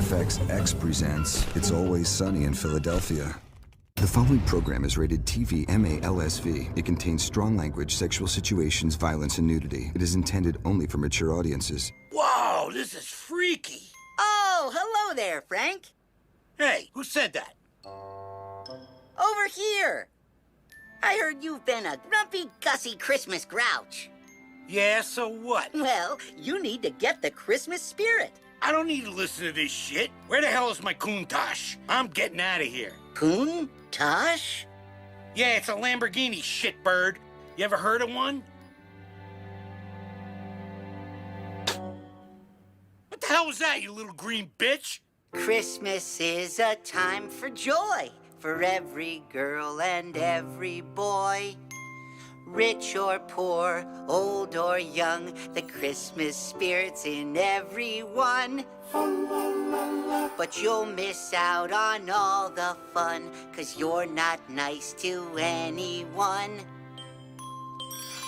FXX presents It's Always Sunny in Philadelphia. The following program is rated TV MALSV. It contains strong language, sexual situations, violence, and nudity. It is intended only for mature audiences. Whoa, this is freaky. Oh, hello there, Frank. Hey, who said that? Over here. I heard you've been a grumpy, gussy Christmas grouch. Yeah, so what? Well, you need to get the Christmas spirit. I don't need to listen to this shit. Where the hell is my Countach? I'm getting out of here. Countach? Yeah, it's a Lamborghini, shitbird. You ever heard of one? What the hell was that, you little green bitch? Christmas is a time for joy, for every girl and every boy. Rich or poor, old or young, the Christmas spirit's in everyone. But you'll miss out on all the fun, 'cause you're not nice to anyone.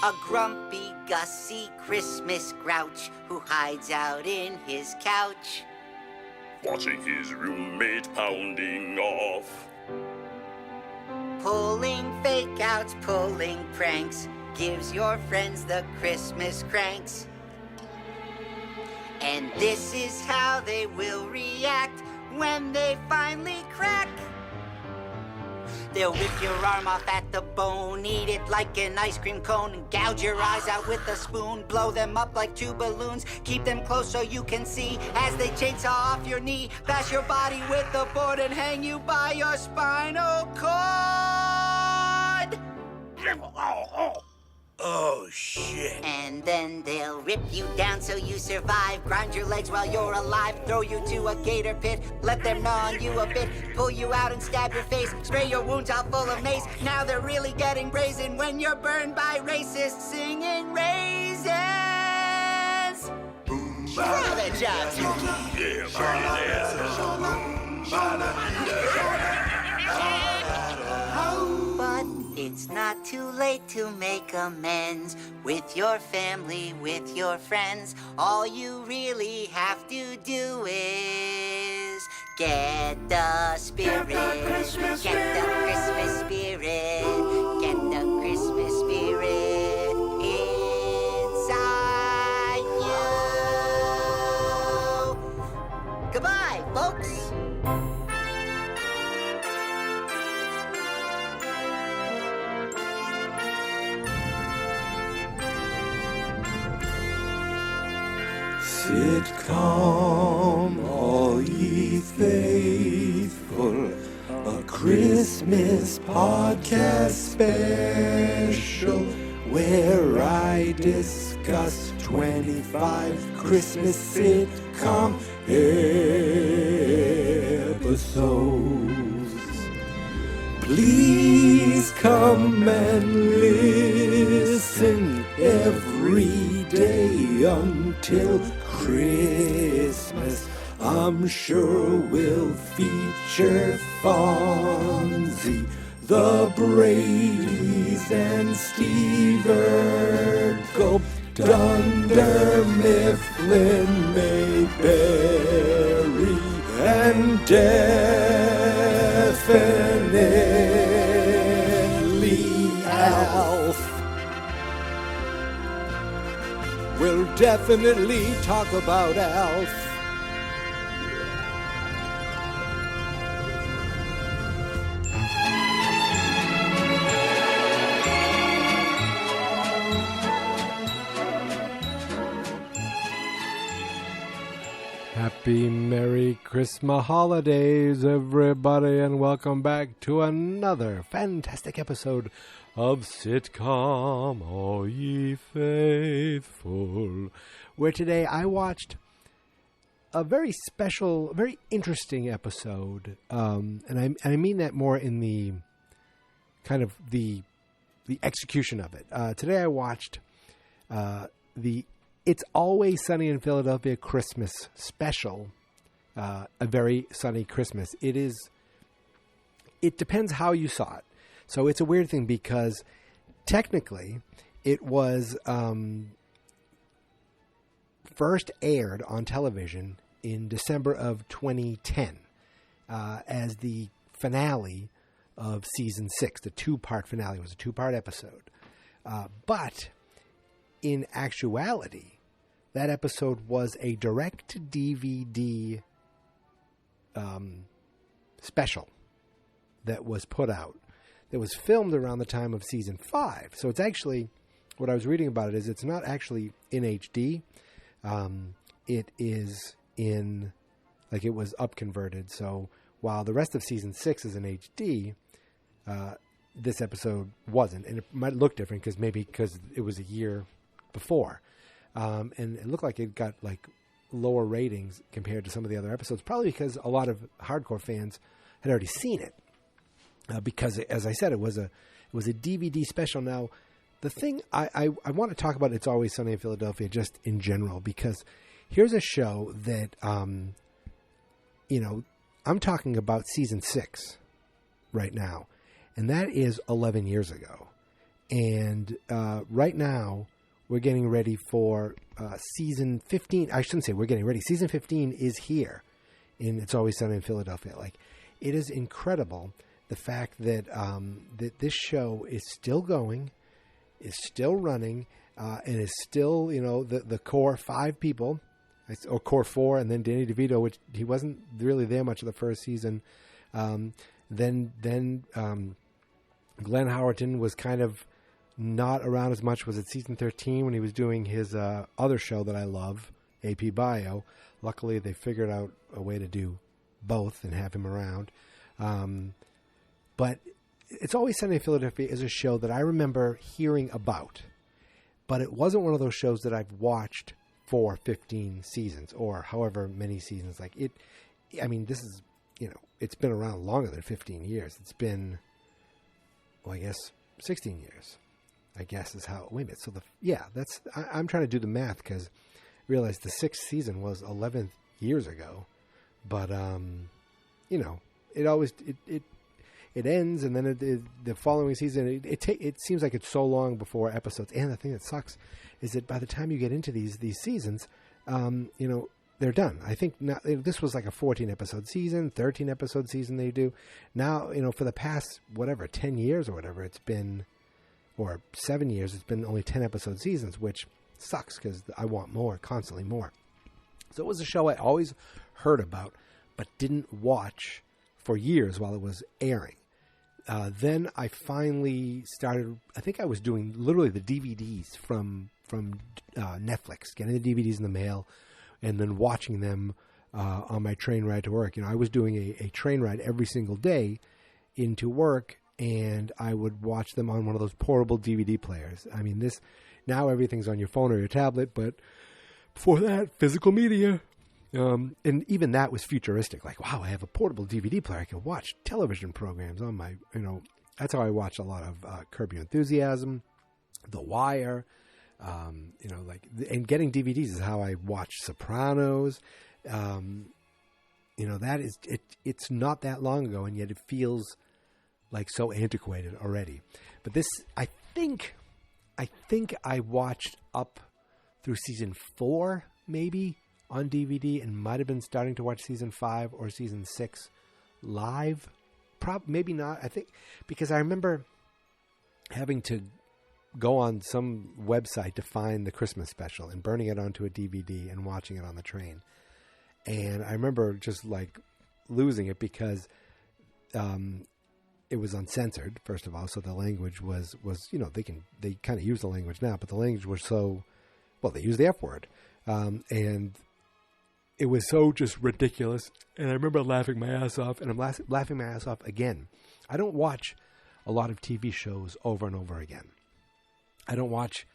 A grumpy, gussy Christmas grouch who hides out in his couch, watching his roommate pounding off, pulling fake outs, pulling pranks, gives your friends the Christmas cranks. And this is how they will react when they finally crack. They'll rip your arm off at the bone, eat it like an ice cream cone, and gouge your eyes out with a spoon, blow them up like two balloons, keep them close so you can see as they chainsaw off your knee, bash your body with the board and hang you by your spinal cord. Oh, shit. And then they'll rip you down so you survive, grind your legs while you're alive, throw you to a gator pit, let them gnaw on you a bit, pull you out and stab your face, spray your wounds all full of mace. Now they're really getting brazen when you're burned by racists singing raisins. Throw the job, Turkey. yeah, burn his But it's not too late to make amends with your family, with your friends. All you really have to do is get the spirit. Get the Christmas spirit. Get the Christmas spirit inside you. Goodbye, folks. Sitcom, all ye faithful, a Christmas podcast special where I discuss 25 Christmas sitcom episodes. Please come and listen every day until Christmas. I'm sure we'll feature Fonzie, the Bradys, and Steve Urkel, Dunder Mifflin, Mayberry, and definitely Alf. We'll definitely talk about Alf. Happy Merry Christmas holidays, everybody, and welcome back to another fantastic episode of Sitcom, All Ye Faithful, where today I watched a very special, very interesting episode, and I mean that more in the kind of the execution of it. Today I watched the It's Always Sunny in Philadelphia Christmas special, A Very Sunny Christmas. It depends how you saw it. So it's a weird thing because technically it was first aired on television in December of 2010 as the finale of season 6. The two-part finale. It was a two-part episode. But in actuality, that episode was a direct-to-DVD special that was put out. That was filmed around the time of season 5. So it's actually, what I was reading about it is it's not actually in HD. It is in, like, it was up-converted. So while the rest of season 6 is in HD, this episode wasn't. And it might look different because it was a year before. And it looked like it got, like, lower ratings compared to some of the other episodes, probably because a lot of hardcore fans had already seen it. Because, as I said, it was a DVD special. Now, the thing I want to talk about It's Always Sunny in Philadelphia just in general, because here's a show that, I'm talking about season 6 right now, and that is 11 years ago. And right now, we're getting ready for season 15. I shouldn't say we're getting ready. Season 15 is here in It's Always Sunny in Philadelphia. Like, it is incredible. The fact that that this show is still going, is still running, and is still, the core 5 people, or core 4, and then Danny DeVito, which he wasn't really there much of the first season. Then Glenn Howerton was kind of not around as much. Was it season 13 when he was doing his other show that I love, AP Bio? Luckily, they figured out a way to do both and have him around. But It's Always Sunny in Philadelphia is a show that I remember hearing about, but it wasn't one of those shows that I've watched for 15 seasons or however many seasons. Like it, I mean, this is, it's been around longer than 15 years. It's been, well, I guess 16 years, I guess is how, wait a minute. So I'm trying to do the math because I realized the 6th season was 11 years ago, but, it ends, and then the following season, it seems like it's so long before episodes. And the thing that sucks is that by the time you get into these seasons, they're done. I think now, this was like a 14-episode season, 13-episode season they do. Now, for the past, 10 years or whatever, it's been, or 7 years, it's been only 10-episode seasons, which sucks because I want more, constantly more. So it was a show I always heard about, but didn't watch for years while it was airing. Then I finally started, I think I was doing literally the DVDs from Netflix, getting the DVDs in the mail, and then watching them on my train ride to work. I was doing a train ride every single day into work, and I would watch them on one of those portable DVD players. I mean, now everything's on your phone or your tablet, but before that, physical media. And even that was futuristic. Like, wow, I have a portable DVD player. I can watch television programs on my, that's how I watched a lot of Curb Your Enthusiasm, The Wire, and getting DVDs is how I watched Sopranos. That is, it's not that long ago, and yet it feels like so antiquated already. But this, I think I watched up through season 4, maybe, on DVD, and might have been starting to watch season 5 or season 6 live. Maybe not. I think because I remember having to go on some website to find the Christmas special and burning it onto a DVD and watching it on the train. And I remember just like losing it because it was uncensored, first of all. So the language was they kind of use the language now, but the language was so, well, they use the F word. And it was so just ridiculous. And I remember laughing my ass off, and I'm laughing my ass off again. I don't watch a lot of TV shows over and over again. I don't watch,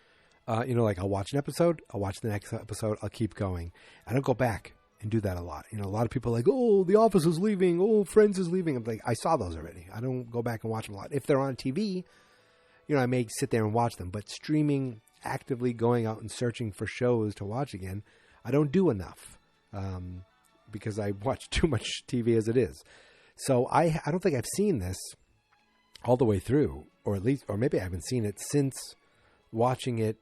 like I'll watch an episode, I'll watch the next episode, I'll keep going. I don't go back and do that a lot. A lot of people are like, oh, The Office is leaving, oh, Friends is leaving. I'm like, I saw those already. I don't go back and watch them a lot. If they're on TV, I may sit there and watch them. But streaming, actively going out and searching for shows to watch again, I don't do enough. Because I watch too much TV as it is. So I don't think I've seen this all the way through, or maybe I haven't seen it since watching it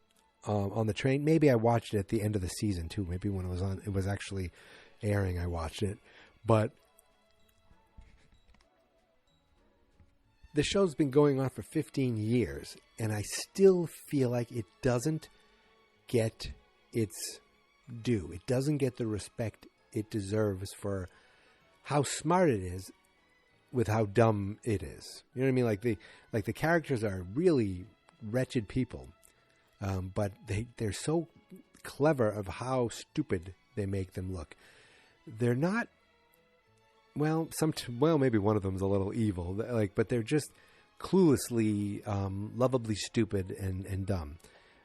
on the train. Maybe I watched it at the end of the season too. Maybe when it was on, it was actually, airing, I watched it. But the show's been going on for 15 years, and I still feel like it doesn't get its due. It doesn't get the respect it deserves for how smart it is with how dumb it is. You know what I mean? Like the characters are really wretched people, but they're so clever of how stupid they make them look. They're not. Well, maybe one of them's a little evil, but they're just cluelessly, lovably stupid and dumb,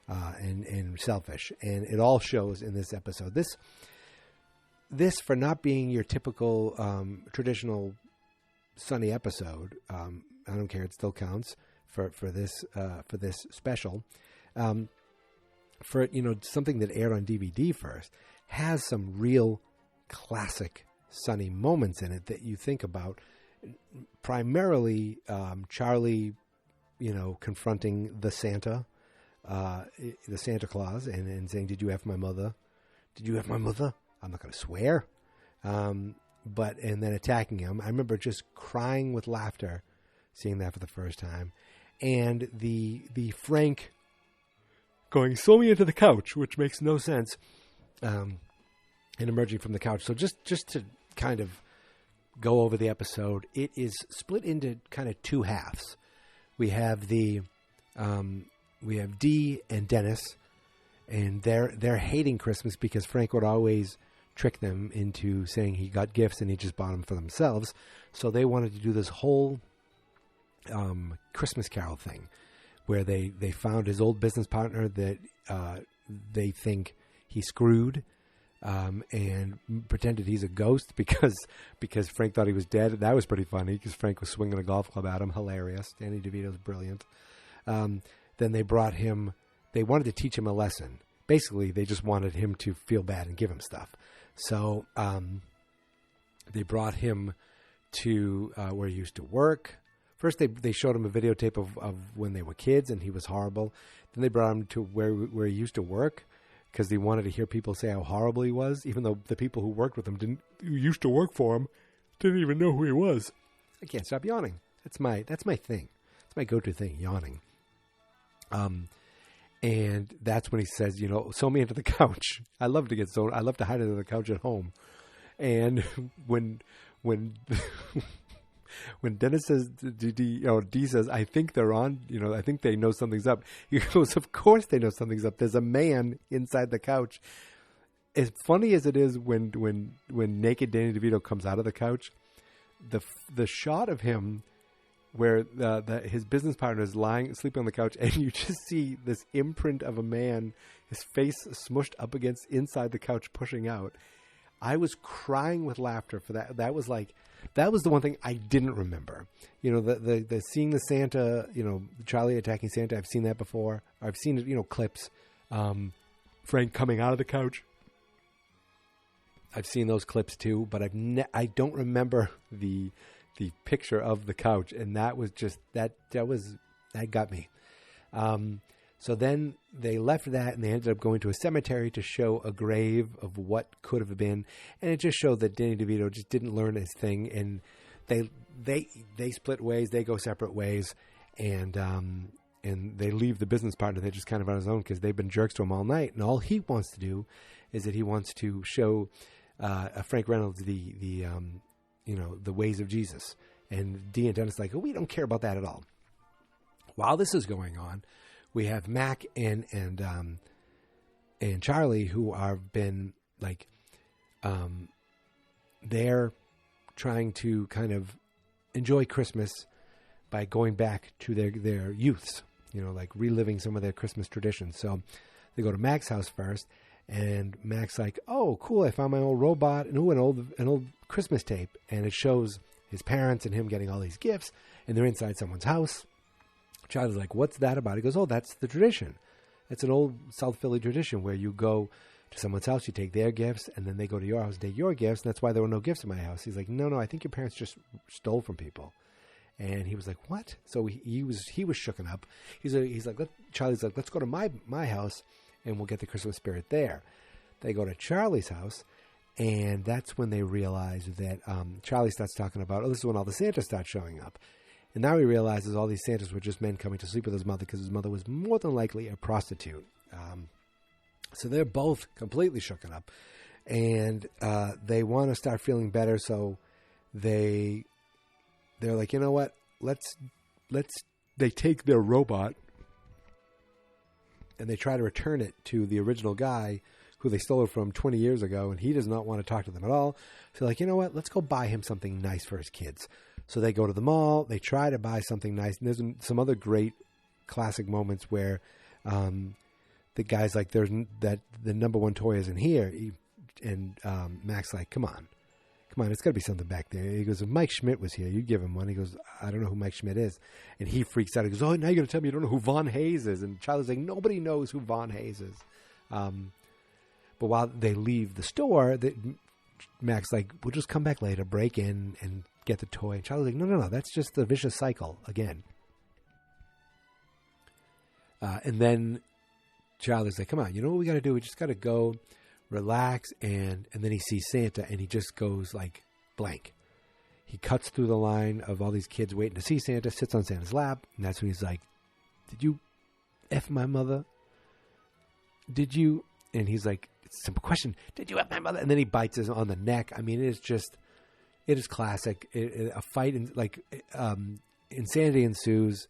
and selfish, and it all shows in this episode. This for not being your typical traditional Sunny episode. I don't care; it still counts for this special. For something that aired on DVD first, has some real classic Sunny moments in it that you think about. Primarily, Charlie, confronting the Santa Claus, and saying, "Did you have my mother? Did you have my mother?" I'm not going to swear, and then attacking him. I remember just crying with laughter seeing that for the first time, and the Frank going, "Throw me into the couch," which makes no sense, and emerging from the couch. So just to kind of go over the episode, it is split into kind of two halves. We have Dee and Dennis, and they're hating Christmas because Frank would always trick them into saying he got gifts and he just bought them for themselves. So they wanted to do this whole Christmas Carol thing where they found his old business partner that they think he screwed, and pretended he's a ghost because Frank thought he was dead. That was pretty funny because Frank was swinging a golf club at him. Hilarious. Danny DeVito's brilliant. Then they brought him. They wanted to teach him a lesson. Basically, they just wanted him to feel bad and give him stuff. So they brought him to where he used to work. First, they showed him a videotape of when they were kids, and he was horrible. Then they brought him to where he used to work because they wanted to hear people say how horrible he was, even though the people who worked with him who used to work for him didn't even know who he was. I can't stop yawning. That's my thing. It's my go-to thing, yawning. And that's when he says, sew me into the couch. I love to get sewn. I love to hide under the couch at home. And when Dennis says, Dee says, I think they're on, I think they know something's up. He goes, of course they know something's up. There's a man inside the couch. As funny as it is when naked Danny DeVito comes out of the couch, the shot of him where his business partner is sleeping on the couch, and you just see this imprint of a man, his face smushed up against inside the couch, pushing out. I was crying with laughter for that. That was the one thing I didn't remember. The seeing the Santa, Charlie attacking Santa. I've seen that before. I've seen it, clips. Frank coming out of the couch. I've seen those clips too, but I don't remember the picture of the couch, and that was just that got me. So then they left that, and they ended up going to a cemetery to show a grave of what could have been, and it just showed that Danny DeVito just didn't learn his thing, and they split ways, they go separate ways, and they leave the business partner. They're just kind of on his own because they've been jerks to him all night, and all he wants to do is that he wants to show Frank Reynolds the ways of Jesus. And Dee and Dennis like, we don't care about that at all. While this is going on, we have Mac and Charlie who are been they're trying to kind of enjoy Christmas by going back to their youths, reliving some of their Christmas traditions. So they go to Mac's house first, and Mac's like, "Oh, cool! I found my old robot and an old Christmas tape." And it shows his parents and him getting all these gifts, and they're inside someone's house. Charlie's like, "What's that about?" He goes, "Oh, that's the tradition. It's an old South Philly tradition where you go to someone's house, you take their gifts, and then they go to your house and take your gifts. And that's why there were no gifts in my house." He's like, "No, I think your parents just stole from people." And he was like, "What?" So he was shooken up. He's like, Charlie's like, "Let's go to my house, and we'll get the Christmas spirit there." They go to Charlie's house, And that's when they realize that Charlie starts talking about, this is when all the Santas start showing up. And now he realizes all these Santas were just men coming to sleep with his mother because his mother was more than likely a prostitute. So they're both completely shooken up. And they want to start feeling better, so they're like, you know what? They take their robot and they try to return it to the original guy who they stole it from 20 years ago, and he does not want to talk to them at all. So they're like, you know what? Let's go buy him something nice for his kids. So they go to the mall. They try to buy something nice. And there's some other great classic moments where the guy's like, "There's that the number one toy isn't here," and Mac's like, "Come on, it's got to be something back there." He goes, "If Mike Schmidt was here, you'd give him one." He goes, "I don't know who Mike Schmidt is," and he freaks out. He goes, "Oh, now you're gonna tell me you don't know who Von Hayes is?" And Charlie's like, "Nobody knows who Von Hayes is." But while they leave the store, Mac's like, "We'll just come back later, break in, and get the toy." And Charlie's like, No, that's just the vicious cycle again. And then Charlie's like, "Come on, you know what we got to do? We just got to go, relax." And then he sees Santa, and he just goes like blank. He cuts through the line of all these kids waiting to see Santa, sits on Santa's lap, and that's when he's like, "Did you F my mother? Did you?" And he's like, "It's a simple question. Did you F my mother?" And then he bites us on the neck. I mean, it is classic. A fight, insanity ensues.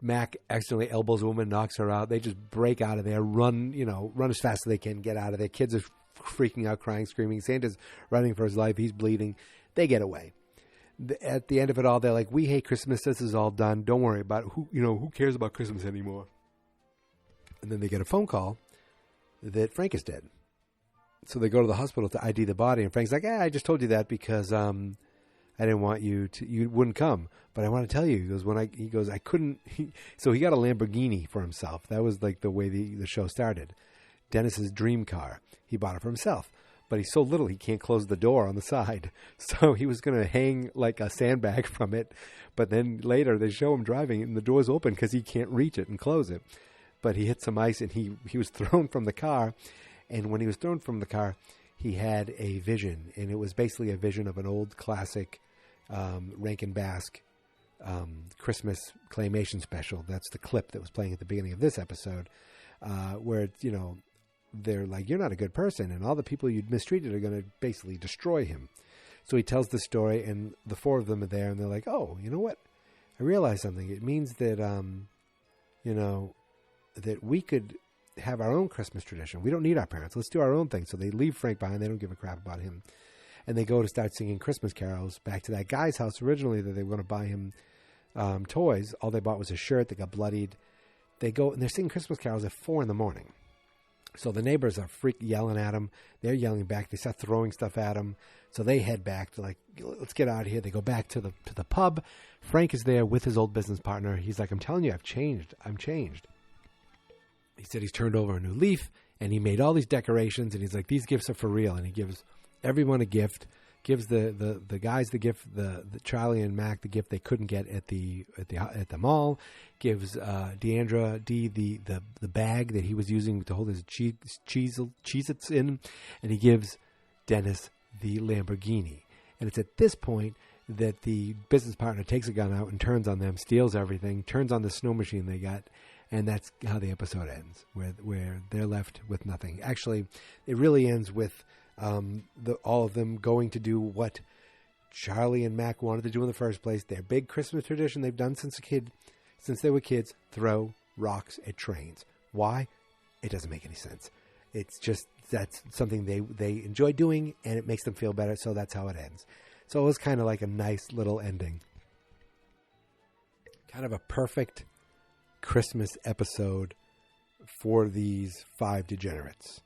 Mac accidentally elbows a woman, knocks her out. They just break out of there, run as fast as they can, get out of there. Kids are freaking out, crying, screaming. Santa's running for his life. He's bleeding. They get away. At the end of it all, they're like, "We hate Christmas. This is all done. Don't worry about it. Who cares about Christmas anymore?" And then they get a phone call that Frank is dead. So they go to the hospital to ID the body, and Frank's like, "I just told you that because I didn't want you wouldn't come, but I want to tell you." He goes, "I couldn't." So he got a Lamborghini for himself. That was like the way the show started. Dennis's dream car. He bought it for himself, but he's so little he can't close the door on the side. So he was going to hang like a sandbag from it, but then later they show him driving it, and the door's open because he can't reach it and close it. But he hit some ice, and he was thrown from the car. And when he was thrown from the car, he had a vision, and it was basically a vision of an old classic Rankin Bass Christmas claymation special. That's the clip that was playing at the beginning of this episode, where they're like, "You're not a good person, and all the people you'd mistreated are going to basically destroy him." So he tells the story, and the four of them are there, and they're like, "Oh, you know what? I realized something. It means that that we could have our own Christmas tradition. We don't need our parents. Let's do our own thing." So they leave Frank behind. They don't give a crap about him. And they go to start singing Christmas carols back to that guy's house originally that they were going to buy him toys. All they bought was a shirt. They got bloodied. They go and they're singing Christmas carols at 4 a.m. So the neighbors are yelling at him. They're yelling back. They start throwing stuff at him. So they head back. They're like, "Let's get out of here." They go back to the pub. Frank is there with his old business partner. He's like, "I'm telling you, I've changed. I'm changed." He said he's turned over a new leaf, and he made all these decorations, and he's like, "These gifts are for real." And he gives everyone a gift, gives the guys the gift, the Charlie and Mac the gift they couldn't get at the mall, gives Deandra D the bag that he was using to hold his Cheez-Its in, and he gives Dennis the Lamborghini. And it's at this point that the business partner takes a gun out and turns on them, steals everything, turns on the snow machine they got. And that's how the episode ends, where they're left with nothing. Actually, it really ends with all of them going to do what Charlie and Mac wanted to do in the first place. Their big Christmas tradition they've done since they were kids: throw rocks at trains. Why? It doesn't make any sense. It's just that's something they enjoy doing, and it makes them feel better. So that's how it ends. So it was kind of like a nice little ending, kind of a perfect Christmas episode for these 5 degenerates.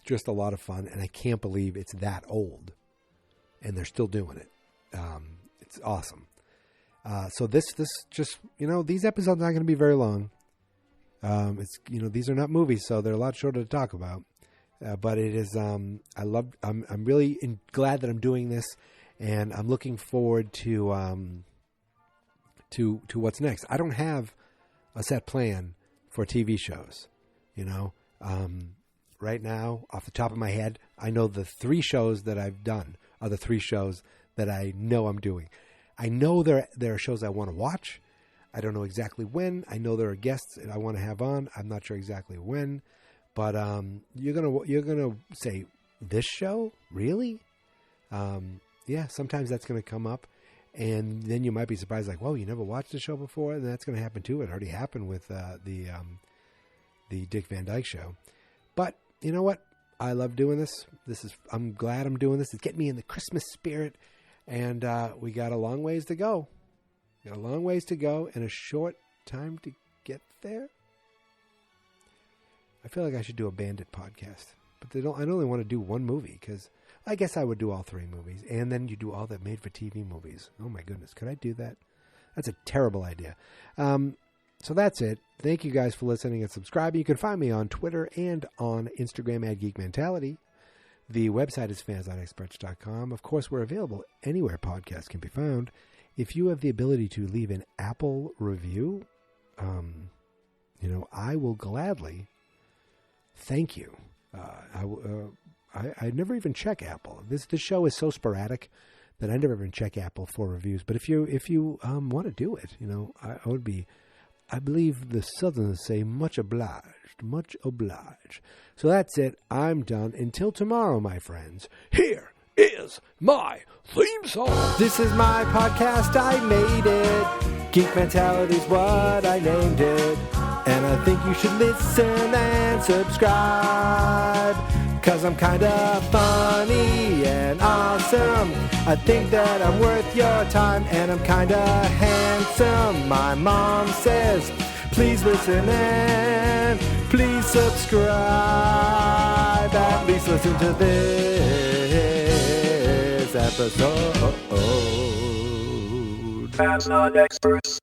Just a lot of fun, and I can't believe it's that old and they're still doing it. It's awesome. So this just, these episodes aren't going to be very long. These are not movies, so they're a lot shorter to talk about. But it is, I'm really glad that I'm doing this, and I'm looking forward to what's next. I don't have a set plan for TV shows, right now, off the top of my head, I know the 3 shows that I've done are the 3 shows that I know I'm doing. I know there are shows I want to watch. I don't know exactly when. I know there are guests that I want to have on. I'm not sure exactly when. But you're gonna say, this show? Really? Yeah, sometimes that's going to come up. And then you might be surprised, like, whoa, you never watched the show before? And that's going to happen too. It already happened with the Dick Van Dyke Show. But you know what? I love doing this. I'm glad I'm doing this. It's getting me in the Christmas spirit. And we got a long ways to go. Got a long ways to go and a short time to get there. I feel like I should do a Bandit podcast. But I only want to do one movie, because I guess I would do all 3 movies. And then you do all the made-for-TV movies. Oh, my goodness. Could I do that? That's a terrible idea. So that's it. Thank you guys for listening and subscribing. You can find me on Twitter and on Instagram at Geek Mentality. The website is fansonexperts.com. Of course, we're available anywhere podcasts can be found. If you have the ability to leave an Apple review, I will gladly thank you. I never even check Apple. This show is so sporadic that I never even check Apple for reviews. But if you want to do it, I would be. I believe the Southerners say much obliged, much obliged. So that's it. I'm done. Until tomorrow, my friends. Here is my theme song. This is my podcast. I made it. Geek Mentality's what I named it. And I think you should listen and subscribe. 'Cause I'm kinda funny and awesome. I think that I'm worth your time, and I'm kinda handsome. My mom says, please listen and please subscribe. At least listen to this episode. Fans not experts.